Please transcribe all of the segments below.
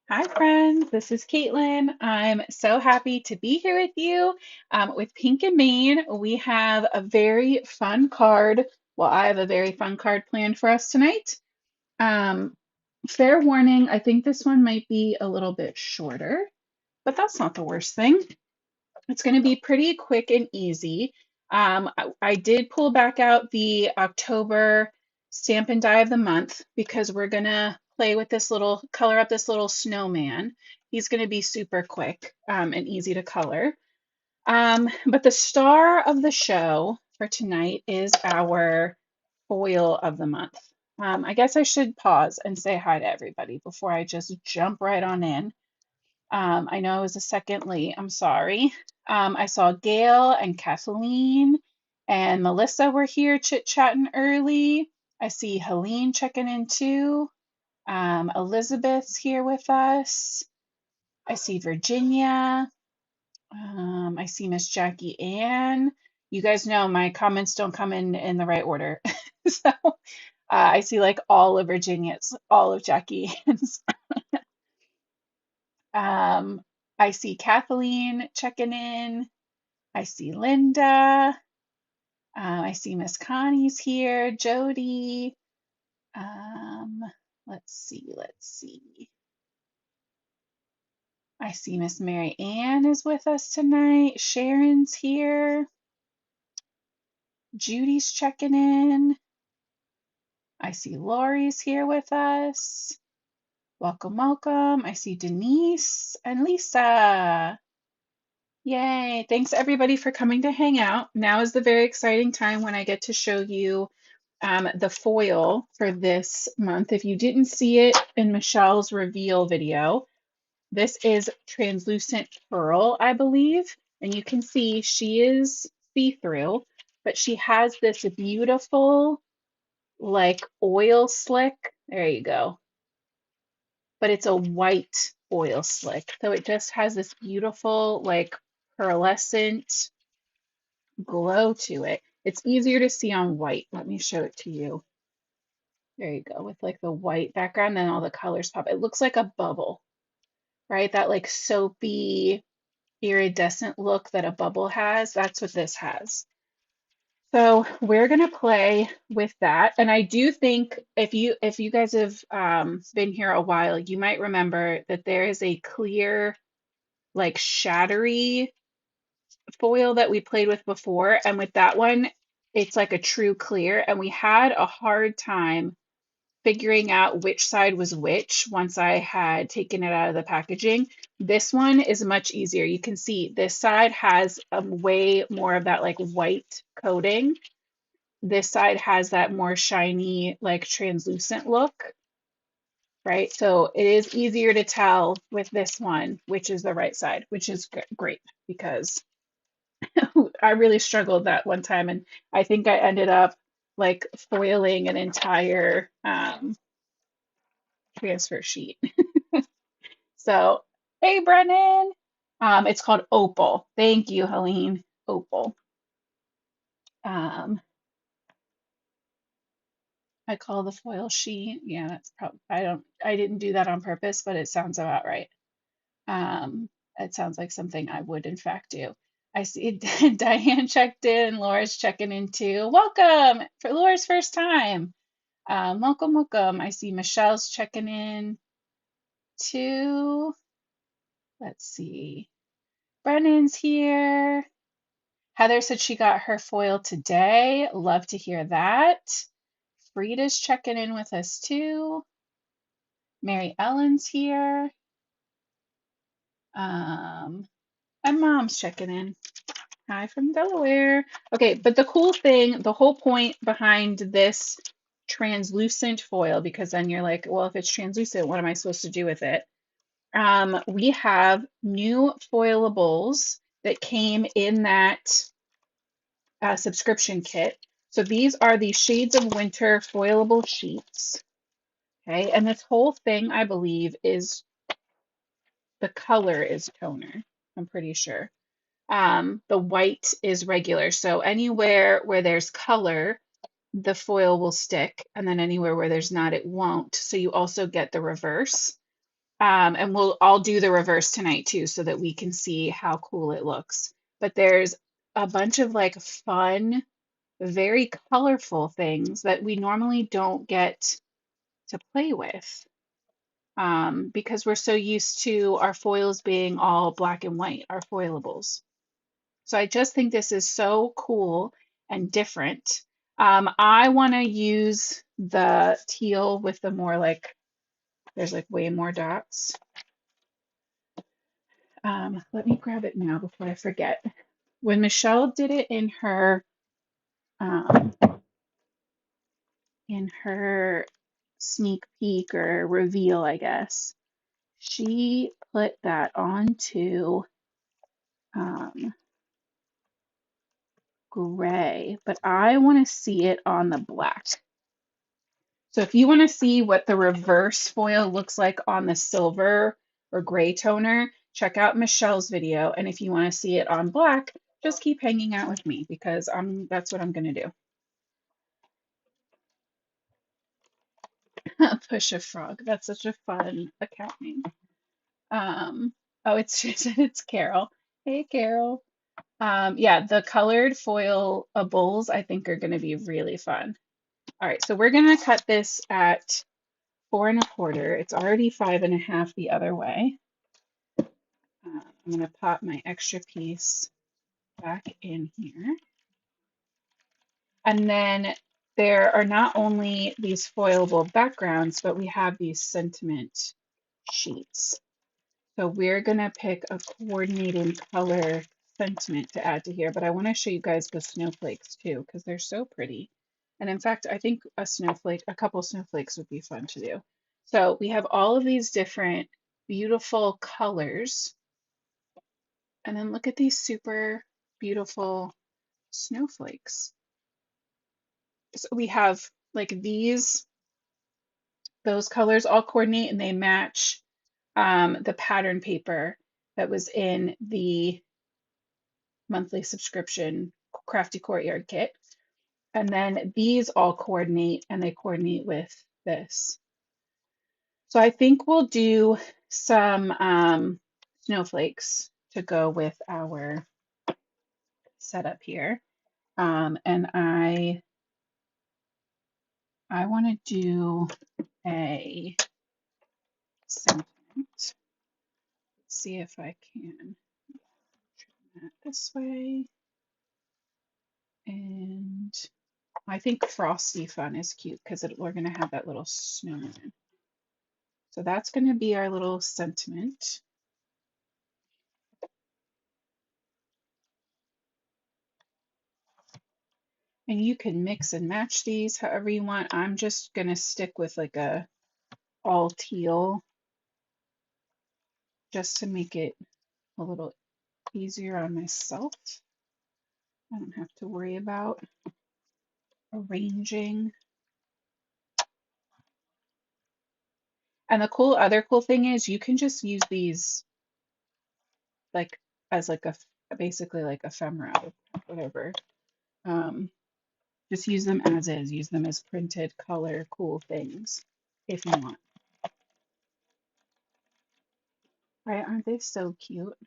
Hi, friends. This is Caitlin. I'm so happy to be here with you. With Pink and Maine, we have a very fun card. Well, I have a very fun card planned for us tonight. Um, Fair warning, I think this one might be a little bit shorter, but that's not the worst thing. It's going to be pretty quick and easy. I did pull back out the October stamp and die of the month because we're going to play with this little, color up this little snowman. He's going to be super quick and easy to color. But the star of the show for tonight is our foil of the month. I guess I should pause and say hi to everybody before I just jump right on in. I know I was a second late. I'm sorry. I saw Gail and Kathleen and Melissa were here chit-chatting early. I see Helene checking in too. Elizabeth's here with us. I see Virginia. I see Miss Jackie Ann. You guys know my comments don't come in the right order. So I see like all of Virginia's, all of Jackie Ann's. Um, I see Kathleen checking in. I see Linda. I see Miss Connie's here. Jody. Um, let's see. Let's see. I see Miss Mary Ann is with us tonight. Sharon's here. Judy's checking in. I see Lori's here with us. Welcome, welcome. I see Denise and Lisa. Yay. Thanks everybody for coming to hang out. Now is the very exciting time when I get to show you the foil for this month. If you didn't see it in Michelle's reveal video, this is translucent pearl, I believe. And you can see she is see-through, but she has this beautiful like oil slick. There you go. But it's a white oil slick. So it just has this beautiful like pearlescent glow to it. It's easier to see on white. Let me show it to you. There you go, with like the white background, then all the colors pop. It looks like a bubble, right? That like soapy, iridescent look that a bubble has. That's what this has. So we're gonna play with that. And I do think if you guys have been here a while, you might remember that there is a clear, like shattery foil that we played with before. And with that one, it's like a true clear. And we had a hard time figuring out which side was which once I had taken it out of the packaging. This one is much easier. You can see this side has way more of that like white coating. This side has that more shiny, like translucent look, right? So it is easier to tell with this one which is the right side, which is great because I really struggled that one time, and I think I ended up like foiling an entire transfer sheet. So, hey, Brennan. It's called Opal. Thank you, Helene. Opal. Um, I call the foil sheet. Yeah, that's probably, I didn't do that on purpose, but it sounds about right. It sounds like something I would in fact do. I see Diane checked in, Laura's checking in too. Welcome for Laura's first time. Welcome, welcome. I see Michelle's checking in too. Let's see. Brennan's here. Heather said she got her foil today. Love to hear that. Frida's checking in with us too. Mary Ellen's here. And Mom's checking in. Hi from Delaware. Okay, but the cool thing, the whole point behind this translucent foil, because then you're like, well, if it's translucent, what am I supposed to do with it? We have new foilables that came in that subscription kit. So these are the Shades of Winter foilable sheets. Okay, and this whole thing, I believe, is the color is toner. I'm pretty sure. The white is regular. So anywhere where there's color, the foil will stick, and then anywhere where there's not, it won't. So you also get the reverse. And I'll do the reverse tonight too so that we can see how cool it looks. But there's a bunch of like fun, very colorful things that we normally don't get to play with because we're so used to our foils being all black and white, our foilables. So I just think this is so cool and different. I want to use the teal with the more like, there's like way more dots. Let me grab it now before I forget. When Michelle did it um, in her sneak peek or reveal, I guess, she put that onto um, gray, but I want to see it on the black. So if you want to see what the reverse foil looks like on the silver or gray toner, check out Michelle's video. And if you want to see it on black, just keep hanging out with me because that's what I'm going to do. Push a frog. That's such a fun account name. Oh, it's just, it's Carol. Hey, Carol. Yeah, the colored foil bowls I think are going to be really fun. All right, so we're going to cut this at 4 1/4. It's already 5 1/2 the other way. I'm going to pop my extra piece back in here. And then there are not only these foilable backgrounds, but we have these sentiment sheets. So we're going to pick a coordinating color sentiment to add to here, but I want to show you guys the snowflakes too, because they're so pretty. And in fact, I think a couple snowflakes would be fun to do. So we have all of these different beautiful colors. And then look at these super beautiful snowflakes. So we have like those colors all coordinate and they match the pattern paper that was in the monthly subscription Crafty Courtyard kit. And then these all coordinate and they coordinate with this. So I think we'll do some snowflakes to go with our setup here. And I want to do a sentiment. Let's see if I can turn that this way. And I think Frosty Fun is cute because we're going to have that little snowman. So that's going to be our little sentiment. And you can mix and match these however you want. I'm just going to stick with like a all teal just to make it a little easier on myself. I don't have to worry about arranging. And the other cool thing is you can just use these like as like basically like ephemera, whatever. Just use them as is. Use them as printed color cool things if you want. Right? Aren't they so cute?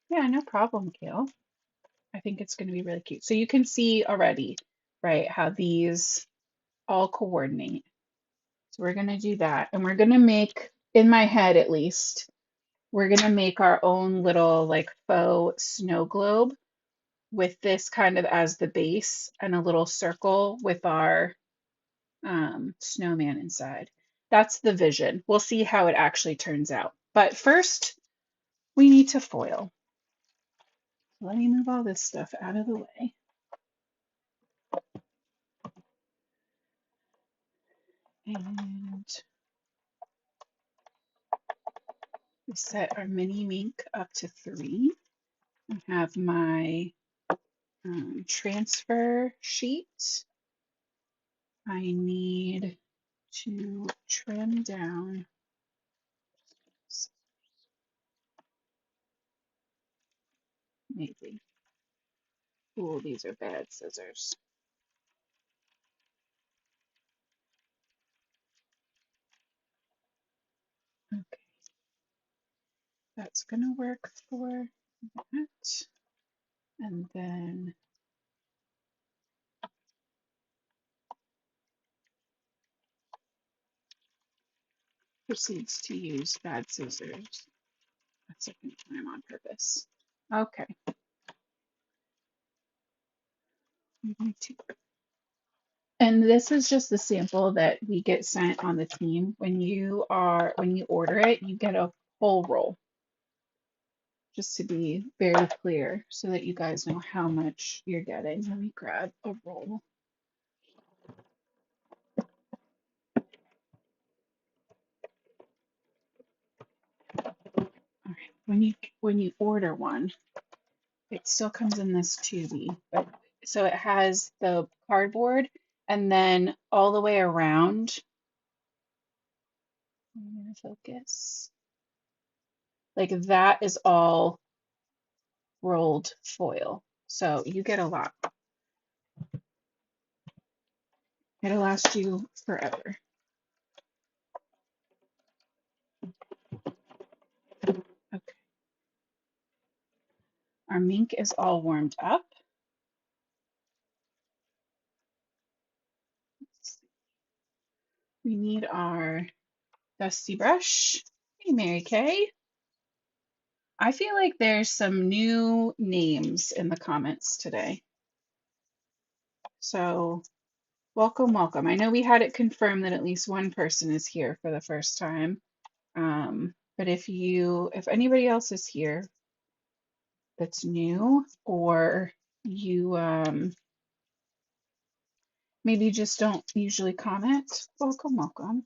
Yeah, no problem, Kale. I think it's going to be really cute. So you can see already, right, how these all coordinate. So we're going to do that. And we're going to make, in my head at least, we're going to make our own little like faux snow globe with this kind of as the base and a little circle with our snowman inside. That's the vision. We'll see how it actually turns out. But first, we need to foil. Let me move all this stuff out of the way. And we set our mini Minc up to 3. I have my transfer sheet. I need to trim down maybe. Oh, these are bad scissors. That's gonna work for that. And then proceeds to use bad scissors a second time on purpose. Okay. And this is just the sample that we get sent on the team. When you order it, you get a whole roll, just to be very clear so that you guys know how much you're getting. Let me grab a roll. All right. When you order one, it still comes in this tubey, but so it has the cardboard and then all the way around. I'm gonna focus. Like that is all rolled foil. So you get a lot. It'll last you forever. Okay. Our Minc is all warmed up. We need our dusty brush. Hey, Mary Kay. I feel like there's some new names in the comments today. So welcome, welcome. I know we had it confirmed that at least one person is here for the first time. But if anybody else is here that's new, or you maybe just don't usually comment, welcome, welcome.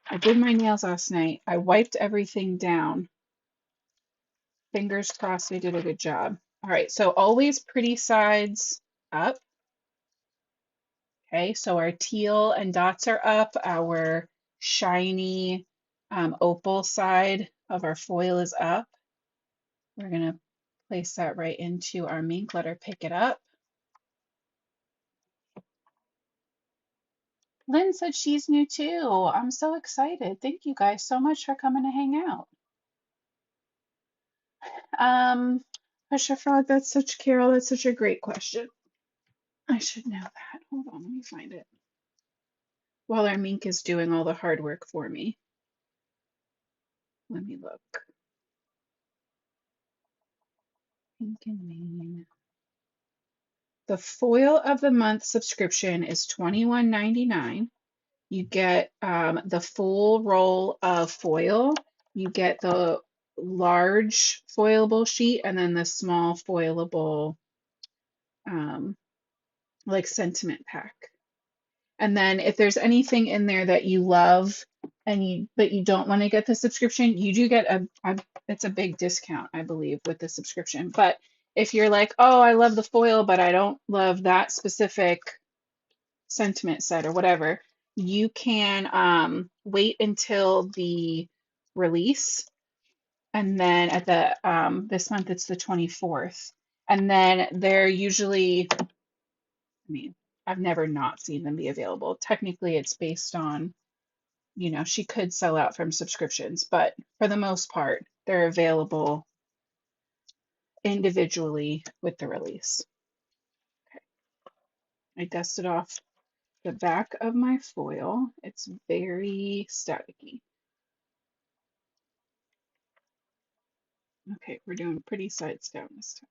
I did my nails last night. I wiped everything down. Fingers crossed I did a good job. All right, so always pretty sides up. Okay, so our teal and dots are up. Our shiny opal side of our foil is up. We're gonna place that right into our Minc. Let her pick it up. Lynn said she's new too. I'm so excited. Thank you guys so much for coming to hang out. Pusher Frog, Carol, that's such a great question. I should know that. Hold on, let me find it. While our Minc is doing all the hard work for me. Let me look. Minc and Maine. The foil of the month subscription is $21.99. You get the full roll of foil. You get the large foilable sheet and then the small foilable like sentiment pack. And then if there's anything in there that you love but you don't want to get the subscription, you do get it's a big discount, I believe, with the subscription. But if you're like, oh, I love the foil, but I don't love that specific sentiment set or whatever, you can wait until the release. And then at the this month it's the 24th. And then they're usually, I mean, I've never not seen them be available. Technically, it's based on, she could sell out from subscriptions, but for the most part, they're available individually with the release. Okay. I dusted off the back of my foil. It's very staticky. Okay, we're doing pretty sides down this time.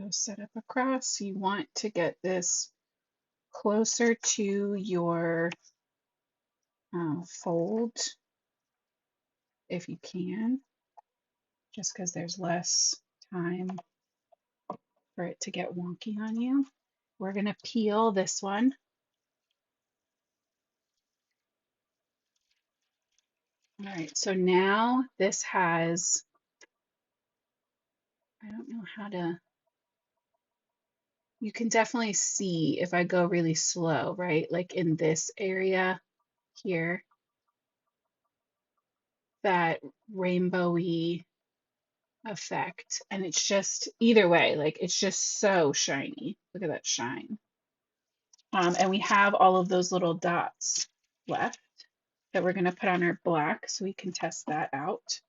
So set up across. You want to get this closer to your fold if you can, just because there's less time for it to get wonky on you. We're going to peel this one. All right, so now this has, I don't know how to, you can definitely see if I go really slow, right? Like in this area here, that rainbowy effect. And it's just, either way, like it's just so shiny. Look at that shine. And we have all of those little dots left that we're going to put on our black so we can test that out.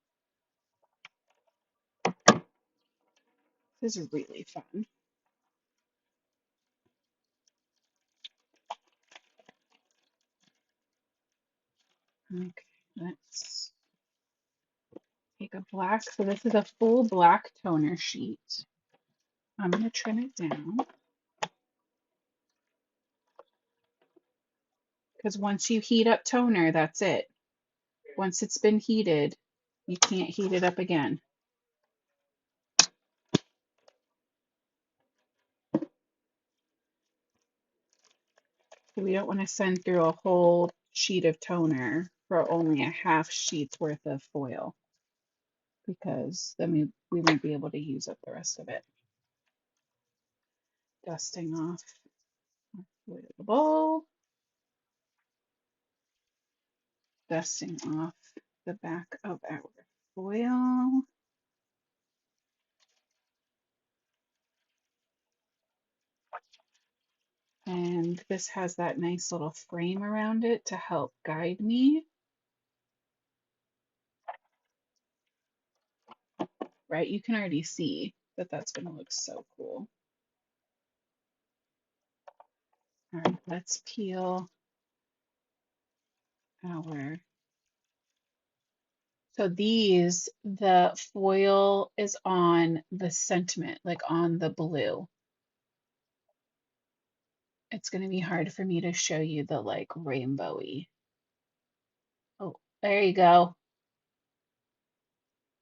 This is really fun. Okay, let's take a black. So this is a full black toner sheet. I'm going to trim it down because once you heat up toner, that's it. Once it's been heated, you can't heat it up again. So we don't want to send through a whole sheet of toner for only a half sheet's worth of foil, because then we won't be able to use up the rest of it. Dusting off our foil, dusting off the back of our foil. And this has that nice little frame around it to help guide me. Right, you can already see that that's going to look so cool. All right, let's peel our, so these, the foil is on the sentiment, like on the blue. It's going to be hard for me to show you the like rainbowy. Oh, there you go.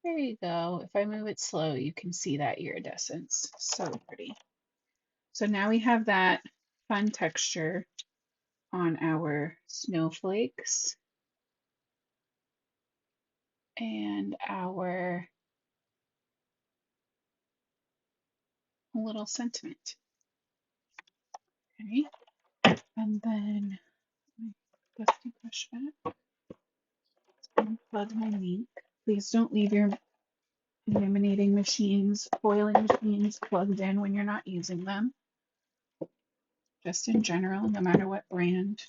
There you go. If I move it slow, you can see that iridescence. So pretty. So now we have that fun texture on our snowflakes and our little sentiment. Okay. And then my dusty brush back. Unplug my Minc. Please don't leave your laminating machines, foiling machines plugged in when you're not using them. Just in general, no matter what brand.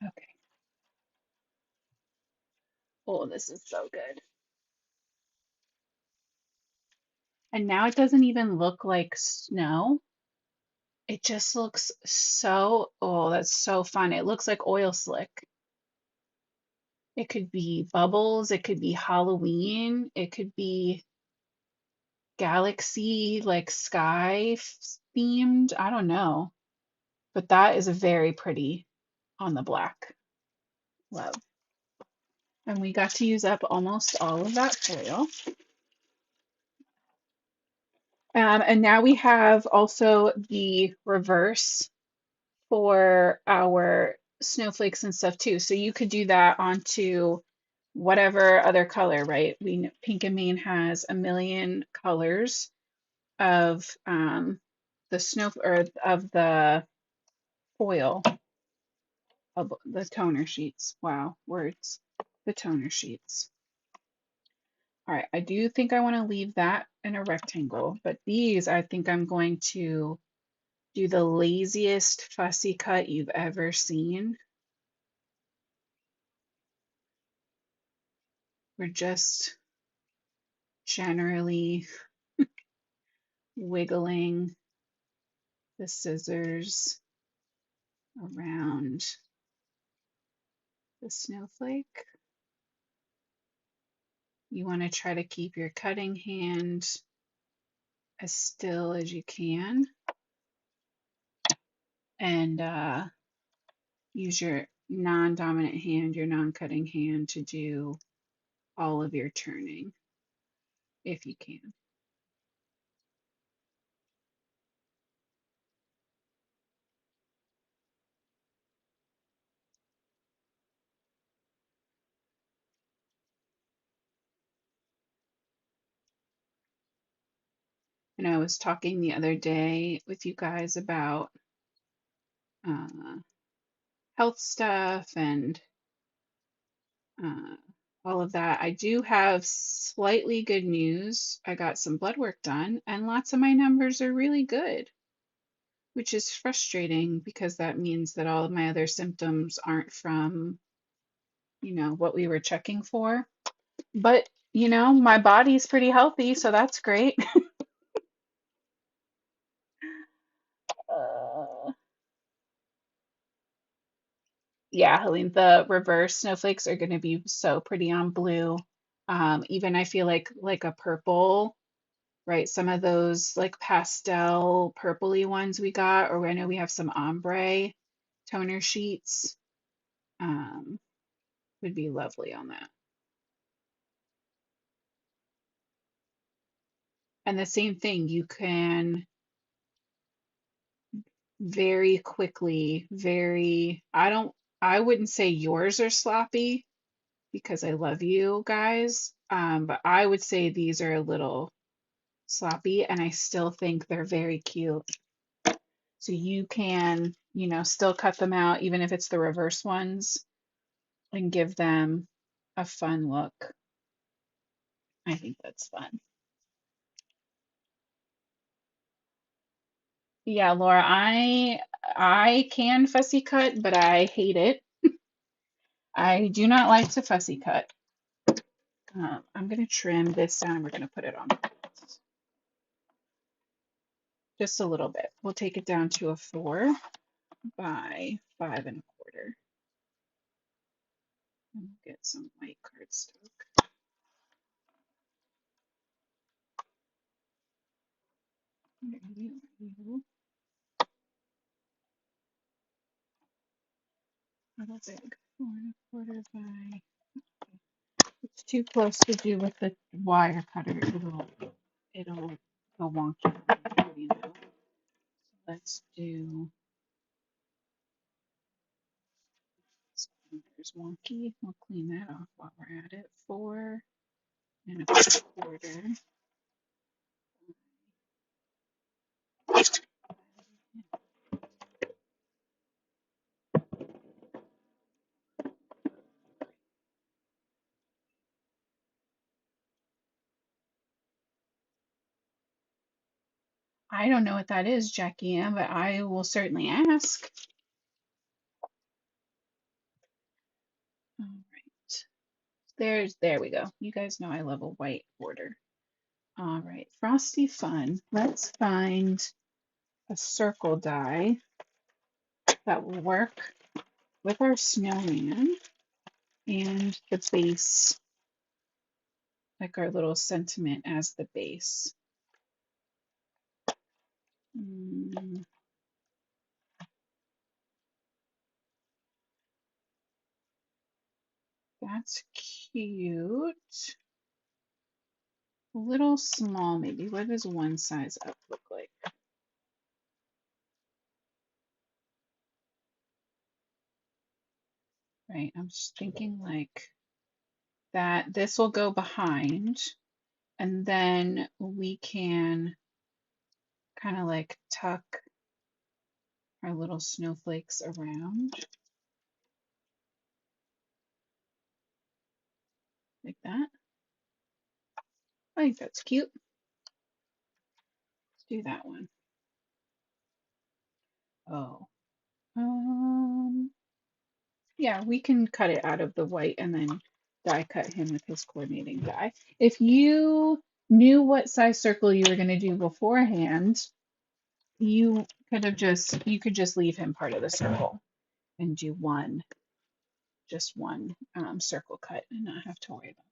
Okay. Oh, this is so good. And now it doesn't even look like snow. It just looks so, oh, that's so fun. It looks like oil slick. It could be bubbles, it could be Halloween, it could be galaxy, like sky themed. I don't know. But that is very pretty on the black. Love. And we got to use up almost all of that foil. And now we have also the reverse for our snowflakes and stuff too. So you could do that onto whatever other color, right? Pink and Main has a million colors of the snow or of the foil of the toner sheets. Wow, words. The toner sheets. All right, I do think I want to leave that in a rectangle, but these I think I'm going to do the laziest fussy cut you've ever seen. We're just generally wiggling the scissors around the snowflake. You want to try to keep your cutting hand as still as you can, and use your non-dominant hand, your non-cutting hand, to do all of your turning if you can. And I was talking the other day with you guys about health stuff and all of that. I do have slightly good news. I got some blood work done, and lots of my numbers are really good, which is frustrating because that means that all of my other symptoms aren't from, what we were checking for. But, my body's pretty healthy, so that's great. Uh, yeah, Helene, the reverse snowflakes are going to be so pretty on blue. Even I feel like a purple, right? Some of those like pastel purpley ones we got, or I know we have some ombre toner sheets, um, would be lovely on that. And the same thing, you can very quickly, I wouldn't say yours are sloppy because I love you guys, but I would say these are a little sloppy, and I still think they're very cute. So you can, still cut them out, even if it's the reverse ones, and give them a fun look. I think that's fun. Yeah, Laura, I can fussy cut, but I hate it. I do not like to fussy cut. I'm going to trim this down. We're going to put it on just a little bit. We'll take it down to a 4 by 5 1/4. And get some white cardstock. There you go. Little big. 4 1/4 by. It's too close to do with the wire cutter. It'll go wonky. You know. Let's do. There's wonky. We'll clean that off while we're at it. 4 1/4. I don't know what that is, Jackie Ann, but I will certainly ask. All right. There we go. You guys know I love a white border. All right, Frosty Fun. Let's find a circle die that will work with our snowman and the base, like our little sentiment as the base. That's cute. A little small, maybe. What does one size up look like? Right, I'm just thinking like that. This will go behind, and then we can kind of like tuck our little snowflakes around like that. I think that's cute. Let's do that one. Oh, yeah, we can cut it out of the white and then die cut him with his coordinating die. If you knew what size circle you were going to do beforehand, you could just leave him part of the circle and do just one circle cut and not have to worry about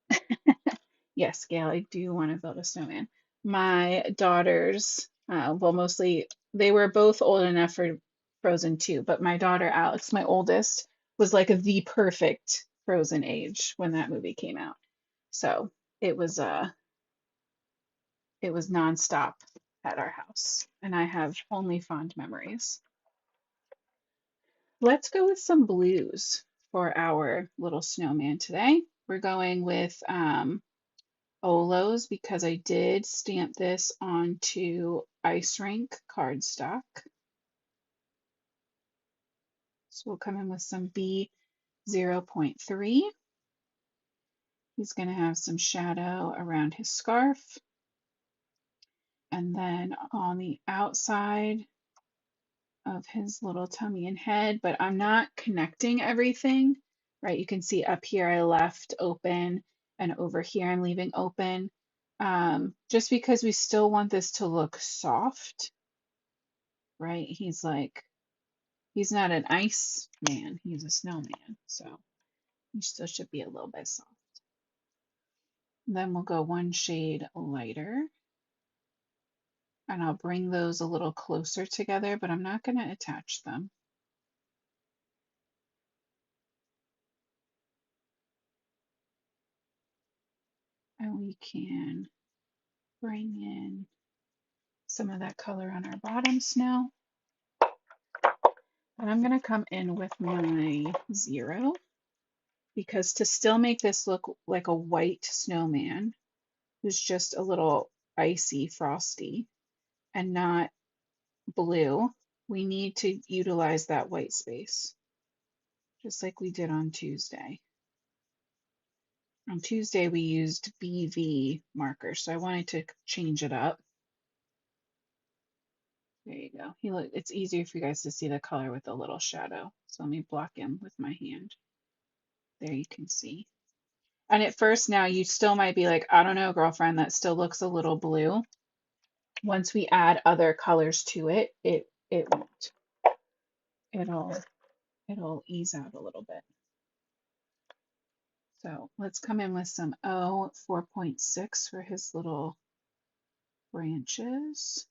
that. Yes, Gail, I do want to build a snowman. My daughters, well, mostly they were both old enough for Frozen 2, but my daughter Alex, my oldest, was like the perfect Frozen age when that movie came out. So it was it was nonstop at our house, and I have only fond memories. Let's go with some blues for our little snowman today. We're going with Olos because I did stamp this onto Ice Rink cardstock. So we'll come in with some B. 0.3. He's going to have some shadow around his scarf. And then on the outside of his little tummy and head, but I'm not connecting everything, right? You can see up here I left open, and over here I'm leaving open, just because we still want this to look soft, right? He's not an ice man, he's a snowman, so he still should be a little bit soft. Then we'll go one shade lighter, and I'll bring those a little closer together, but I'm not going to attach them. And we can bring in some of that color on our bottom snow. And I'm going to come in with my 0, because to still make this look like a white snowman who's just a little icy frosty and not blue, we need to utilize that white space, just like we did on Tuesday. On Tuesday, we used BV markers, so I wanted to change it up. There you go. It's easier for you guys to see the color with a little shadow. So let me block him with my hand. There you can see. And at first now you still might be like, I don't know, girlfriend, that still looks a little blue. Once we add other colors to it, it won't. It'll ease out a little bit. So let's come in with some 4.6 for his little branches.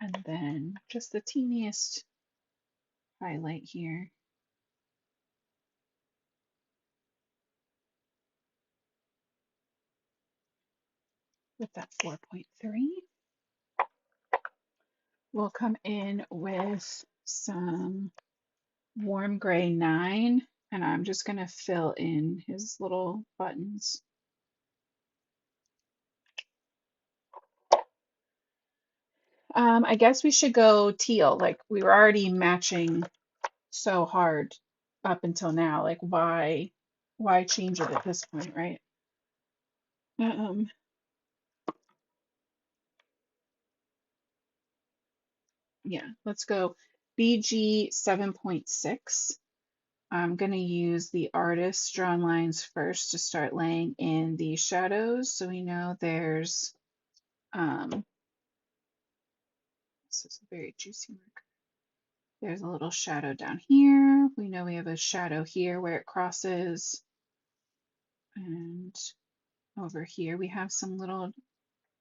And then just the teeniest highlight here. With that 4.3. We'll come in with some warm gray 9, and I'm just going to fill in his little buttons. I guess we should go teal. Like, we were already matching so hard up until now. Like, why change it at this point, right? Yeah, let's go BG 7.6. I'm going to use the artist drawn lines first to start laying in the shadows. So we know there's, this is a very juicy marker. There's a little shadow down here. We know we have a shadow here where it crosses. And over here we have some little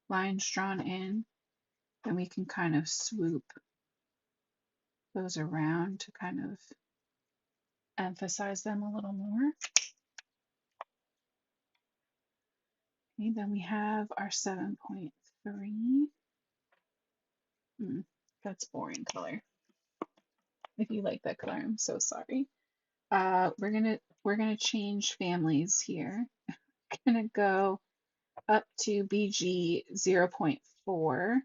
lines drawn in. Then we can kind of swoop those around to kind of emphasize them a little more. Okay, then we have our 7.3. That's boring color. If you like that color, I'm so sorry. We're gonna change families here. Gonna go up to BG 0.4,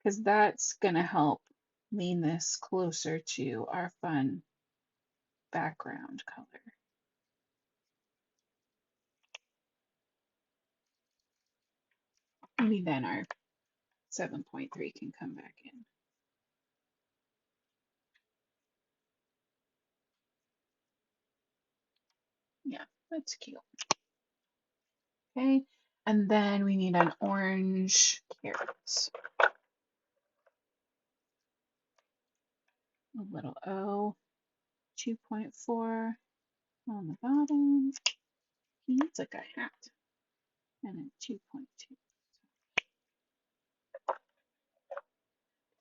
because that's gonna help lean this closer to our fun background color. Maybe then our 7.3 can come back in. Yeah, that's cute. Okay, and then we need an orange carrot. A little O, 2.4 on the bottom. He needs like a hat. And then 2.2.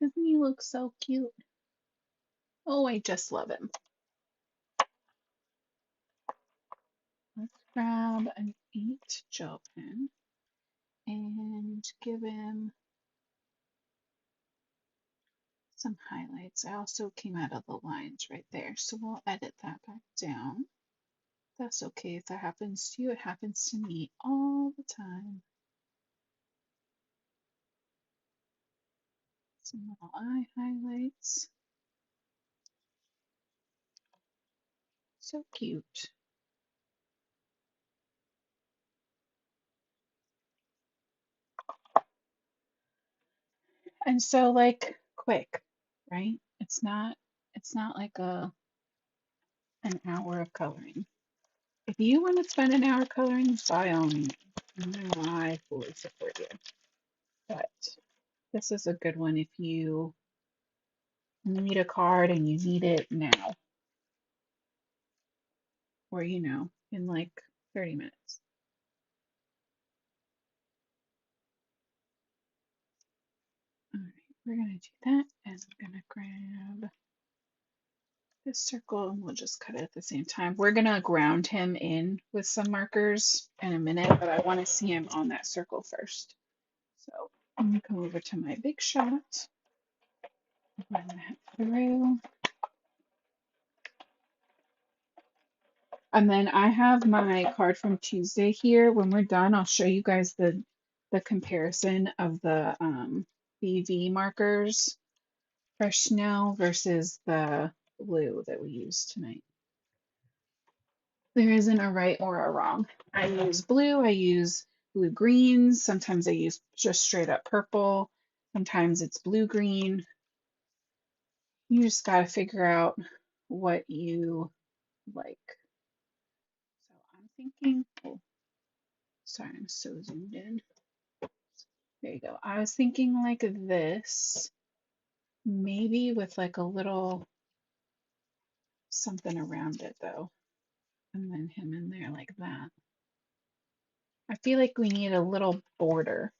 Doesn't he look so cute? Oh, I just love him. Let's grab an 8 gel pen and give him some highlights. I also came out of the lines right there, so we'll edit that back down. That's okay if that happens to you. It happens to me all the time. Some little eye highlights. So cute. And so like quick, right? It's not like an hour of coloring. If you want to spend an hour coloring, by all means, I fully support you. But this is a good one if you need a card and you need it now, or in like 30 minutes. All right, we're gonna do that, and I'm gonna grab this circle and we'll just cut it at the same time. We're gonna ground him in with some markers in a minute, but I want to see him on that circle first. So I'm gonna come over to my big shot, run that through. And then I have my card from Tuesday here. When we're done, I'll show you guys the comparison of the BV markers for snow versus the blue that we used tonight. There isn't a right or a wrong. I use blue, I use blue greens, sometimes I use just straight up purple, sometimes it's blue green. You just got to figure out what you like. So I'm thinking, oh, sorry, I'm so zoomed in. There you go. I was thinking like this, maybe with like a little something around it though, and then him in there like that. I feel like we need a little border.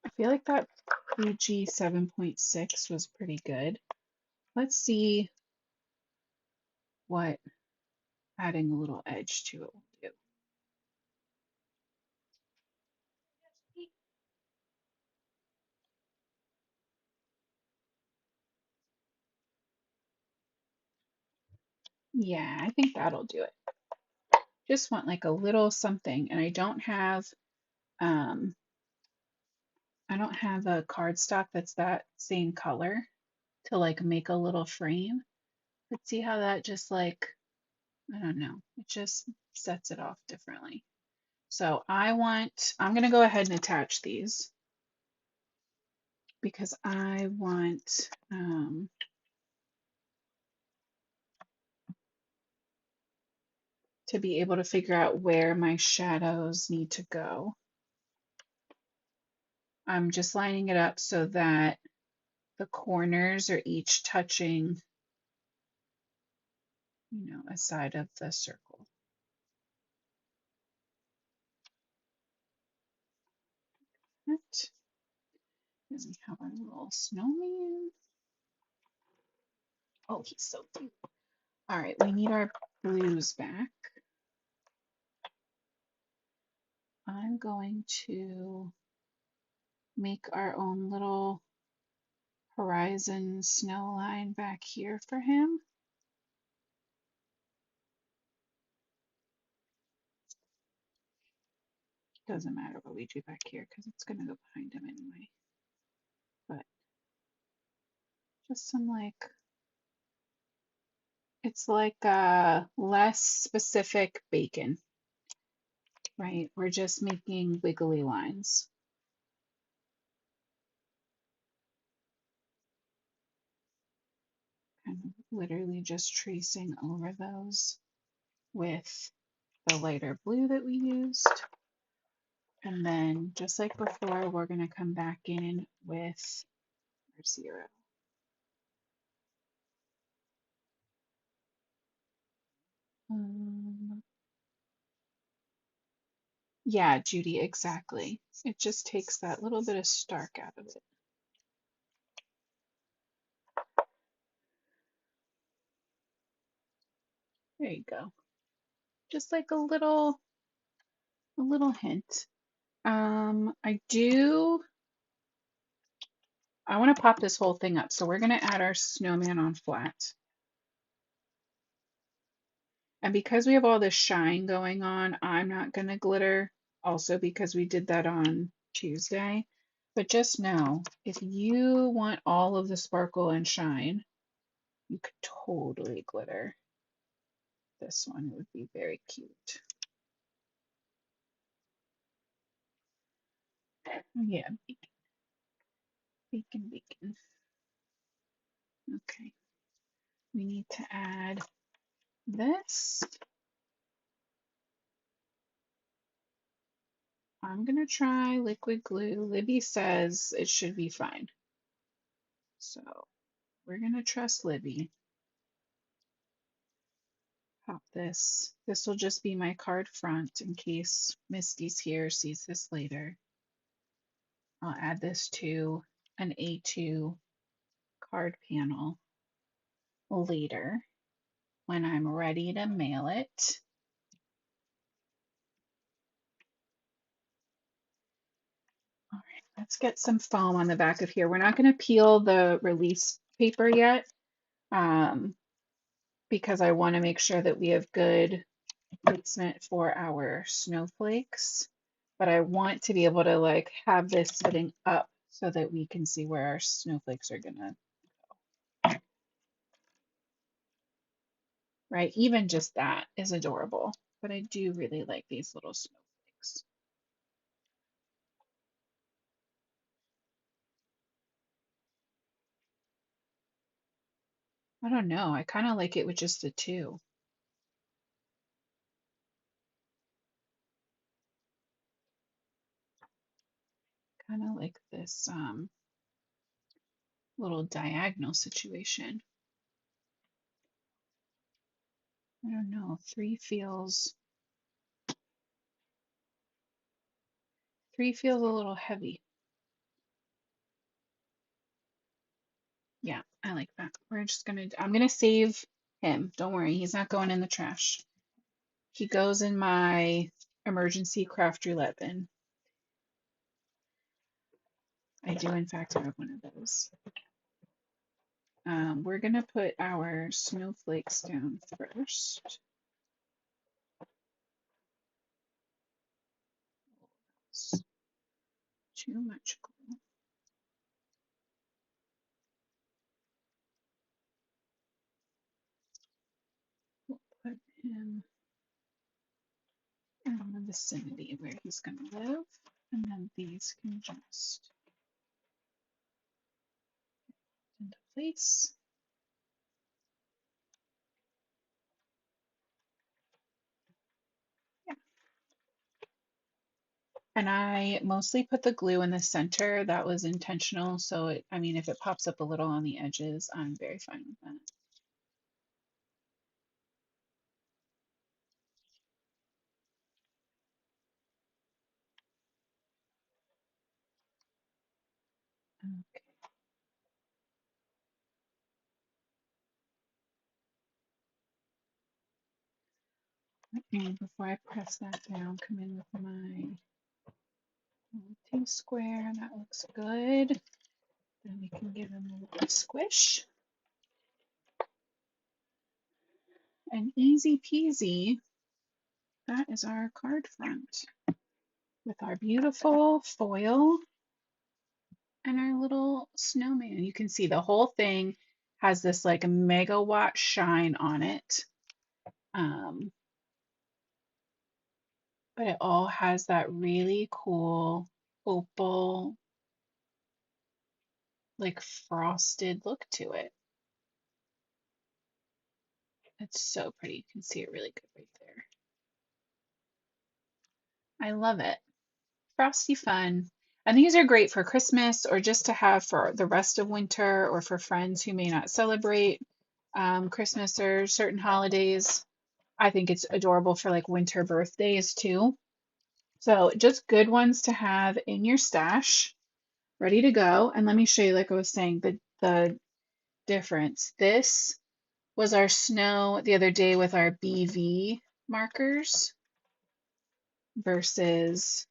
I feel like that PG 7.6 was pretty good. Let's see what adding a little edge to it will do. Yeah, I think that'll do it. Just want like a little something, and I don't have a cardstock that's that same color to like make a little frame. But see how that just like, I don't know, it just sets it off differently. So I'm going to go ahead and attach these because I want to be able to figure out where my shadows need to go. I'm just lining it up so that the corners are each touching, a side of the circle. Right. Then we have our little snowman. Oh, he's so cute. All right, we need our blues back. I'm going to make our own little horizon snow line back here for him. Doesn't matter what we do back here because it's going to go behind him anyway. But just some it's like less specific bacon, right? We're just making wiggly lines. Kind of literally just tracing over those with the lighter blue that we used. And then just like before, we're going to come back in with our 0. Yeah, Judy, exactly. It just takes that little bit of stark out of it. There you go. Just like a little hint. I want to pop this whole thing up. So we're going to add our snowman on flat. And because we have all this shine going on, I'm not going to glitter. Also because we did that on Tuesday. But just know, if you want all of the sparkle and shine, you could totally glitter this one. It would be very cute. Yeah, bacon, bacon. Okay, we need to add this. I'm gonna try liquid glue. Libby says it should be fine. So we're gonna trust Libby. Pop this. This will just be my card front in case Misty's here, sees this later. I'll add this to an A2 card panel later when I'm ready to mail it. All right, let's get some foam on the back of here. We're not going to peel the release paper yet because I want to make sure that we have good placement for our snowflakes. But I want to be able to like have this sitting up so that we can see where our snowflakes are gonna, right? Even just that is adorable. But I do really like these little snowflakes. I don't know. I kind of like it with just the two. Kind of like this little diagonal situation. I don't know. Three feels a little heavy. Yeah, I like that. I'm gonna save him. Don't worry, he's not going in the trash. He goes in my emergency craft roulette bin. I do, in fact, have one of those. We're going to put our snowflakes down first. It's too much glue. We'll put him in the vicinity where he's going to live. And then these can just into place. Yeah. And I mostly put the glue in the center. That was intentional. So, I mean, if it pops up a little on the edges, I'm very fine with that. Okay. And before I press that down, come in with my T-square. That looks good. Then we can give him a little squish. And easy peasy, that is our card front with our beautiful foil and our little snowman. You can see the whole thing has this like megawatt shine on it. But it all has that really cool opal, like frosted look to it. It's so pretty. You can see it really good right there. I love it. Frosty fun. And these are great for Christmas or just to have for the rest of winter or for friends who may not celebrate Christmas or certain holidays. I think it's adorable for like winter birthdays too. So just good ones to have in your stash, ready to go. And let me show you, like I was saying, the difference. This was our snow the other day with our BV markers versus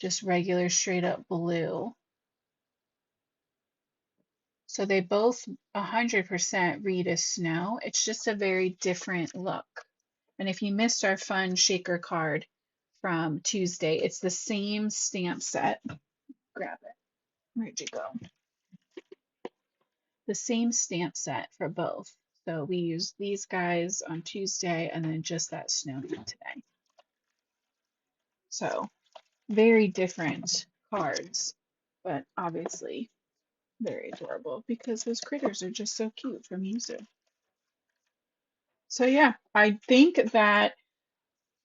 just regular straight up blue. So they both 100% read as snow. It's just a very different look. And if you missed our fun shaker card from Tuesday, it's the same stamp set. Grab it. Where'd you go? The same stamp set for both. So we used these guys on Tuesday and then just that snow today. So very different cards, but obviously very adorable because those critters are just so cute from Yuzu. So yeah, I think that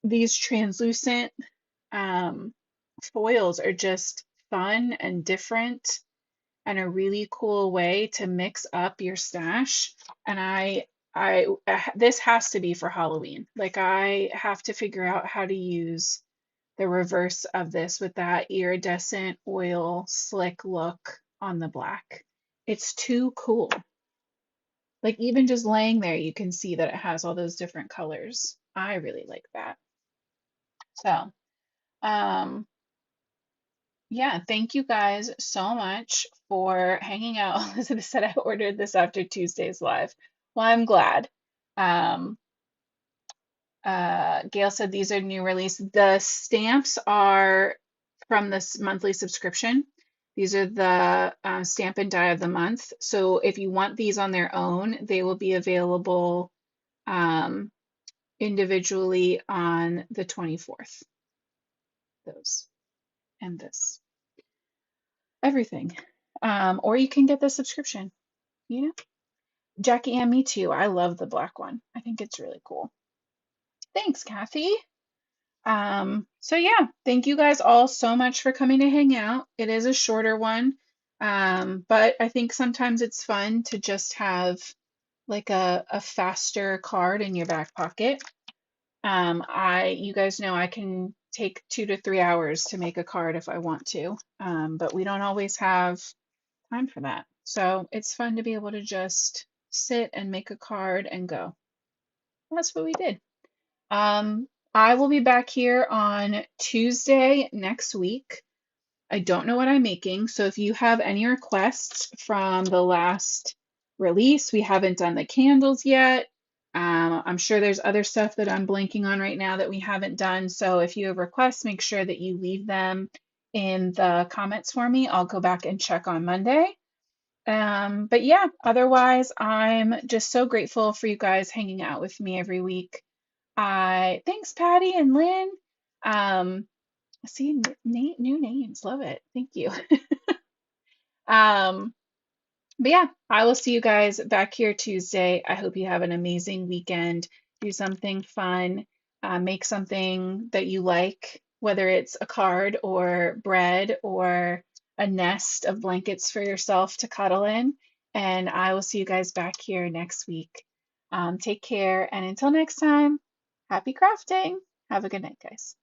these translucent foils are just fun and different and a really cool way to mix up your stash. And this has to be for Halloween. Like I have to figure out how to use the reverse of this with that iridescent oil slick look on the black. It's too cool. Like even just laying there, you can see that it has all those different colors. I really like that. So, um, yeah, thank you guys so much for hanging out. Elizabeth said I ordered this after Tuesday's live. Well, I'm glad. Um, Gail said these are new release. The stamps are from this monthly subscription. These are the stamp and die of the month. So if you want these on their own, they will be available um, individually on the 24th. Those and this, everything. Or you can get the subscription, you know? Jackie and me too. I love the black one. I think it's really cool. Thanks, Kathy. So yeah, thank you guys all so much for coming to hang out. It is a shorter one, but I think sometimes it's fun to just have like a faster card in your back pocket. You guys know I can take 2 to 3 hours to make a card if I want to, but we don't always have time for that. So it's fun to be able to just sit and make a card and go. That's what we did. I will be back here on Tuesday next week. I don't know what I'm making, so if you have any requests from the last release, we haven't done the candles yet. I'm sure there's other stuff that I'm blanking on right now that we haven't done. So if you have requests, make sure that you leave them in the comments for me. I'll go back and check on Monday. But yeah, otherwise, I'm just so grateful for you guys hanging out with me every week. Thanks, Patty and Lynn. I see new names. Love it. Thank you. Um, but yeah, I will see you guys back here Tuesday. I hope you have an amazing weekend. Do something fun. Make something that you like, whether it's a card or bread or a nest of blankets for yourself to cuddle in. And I will see you guys back here next week. Take care. And until next time, happy crafting. Have a good night, guys.